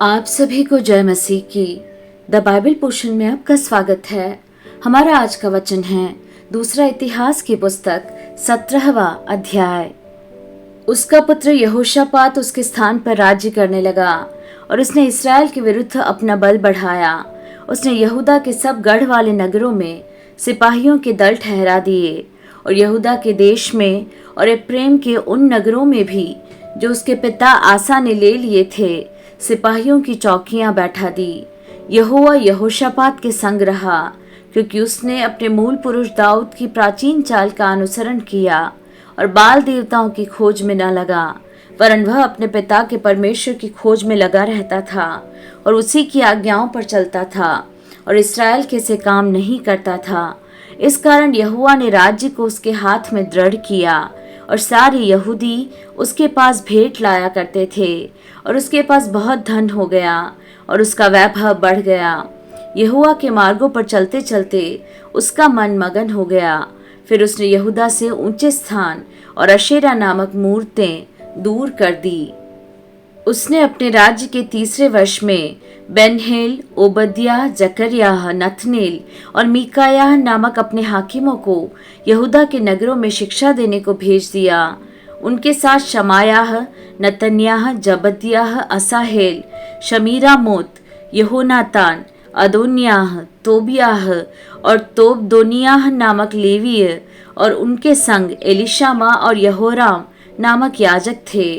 आप सभी को जय मसीह की द बाइबल पोर्शन में आपका स्वागत है। हमारा आज का वचन है दूसरा इतिहास की पुस्तक 17वां अध्याय। उसका पुत्र यहोशापात उसके स्थान पर राज्य करने लगा और उसने इस्राएल के विरुद्ध अपना बल बढ़ाया। उसने यहूदा के सब गढ़ वाले नगरों में सिपाहियों के दल ठहरा दिए और यहूदा के देश में और एप्रैम के उन नगरों में भी जो उसके पिता आसा ने ले लिए थे सिपाहियों की चौकियां बैठा दी। यहोवा यहोशापात के संग रहा, क्योंकि उसने अपने मूल पुरुष दाऊद की प्राचीन चाल का अनुसरण किया और बाल देवताओं की खोज में न लगा, वरन वह अपने पिता के परमेश्वर की खोज में लगा रहता था और उसी की आज्ञाओं पर चलता था और इस्राएल के से काम नहीं करता था। इस कारण यहोवा ने राज्य को उसके हाथ में दृढ़ किया और सारे यहूदी उसके पास भेंट लाया करते थे और उसके पास बहुत धन हो गया और उसका वैभव बढ़ गया। यहोवा के मार्गों पर चलते चलते उसका मन मगन हो गया। फिर उसने यहूदा से ऊंचे स्थान और अशेरा नामक मूर्तें दूर कर दी। उसने अपने राज्य के तीसरे वर्ष में बेनहेल, ओबद्याह, जकर्याह, नथनेल और मीकायाह नामक अपने हाकिमों को यहूदा के नगरों में शिक्षा देने को भेज दिया। उनके साथ शमायाह, नतन्याह, जबद्याह, असाहेल, शमीरामोत, यहोनातान, अदोनियाह, तोबियाह और तोबदोनियाह नामक लेवीय और उनके संग एलिशामा और यहोराम नामक याजक थे।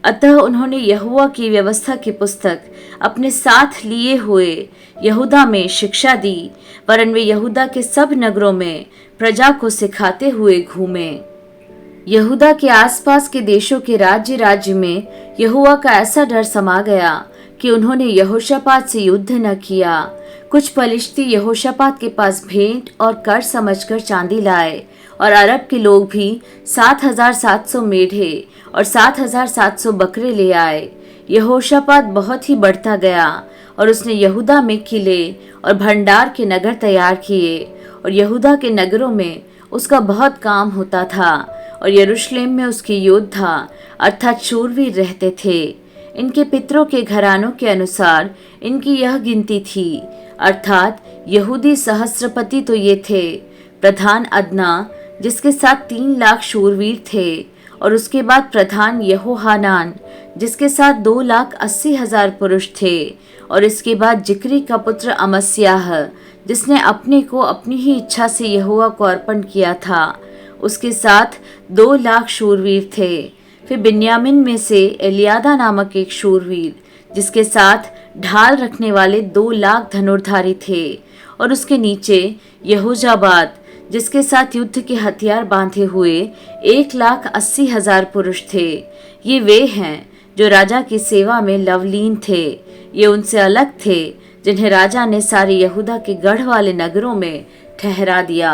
अतः उन्होंने यहोवा की व्यवस्था की पुस्तक अपने साथ लिए हुए यहूदा में शिक्षा दी, वरन वे यहूदा के सब नगरों में प्रजा को सिखाते हुए घूमे। यहूदा के आसपास के देशों के राज्य में यहोवा का ऐसा डर समा गया कि उन्होंने यहोशापात से युद्ध न किया। कुछ पलिश्ती यहोशापात के पास भेंट और कर समझकर चांदी लाए और अरब के लोग भी 7,700 मेढ़े और 7,700 बकरे ले आए। यहोशापात बहुत ही बढ़ता गया और उसने यहूदा में किले और भंडार के नगर तैयार किए और यहूदा के नगरों में उसका बहुत काम होता था और यरूशलेम में उसके योद्धा अर्थात शूरवीर रहते थे। इनके पितरों के घरानों के अनुसार इनकी यह गिनती थी, अर्थात यहूदी सहस्त्रपति तो ये थे। प्रधान अदना, जिसके साथ 3 लाख शूरवीर थे, और उसके बाद प्रधान यहोहानान, जिसके साथ 2,80,000 पुरुष थे, और इसके बाद जिक्री का पुत्र अमस्याह, जिसने अपने को अपनी ही इच्छा से यहोवा को अर्पण किया था, उसके साथ 2 लाख शूरवीर थे। फिर बिन्यामिन में से एलियादा नामक एक शूरवीर, जिसके साथ ढाल रखने वाले 2 लाख धनुर्धारी थे, और उसके नीचे यहोजाबाद, जिसके साथ युद्ध के हथियार बांधे हुए 1,80,000 पुरुष थे। ये वे हैं जो राजा की सेवा में लवलीन थे। ये उनसे अलग थे जिन्हें राजा ने सारे यहूदा के गढ़ वाले नगरों में ठहरा दिया।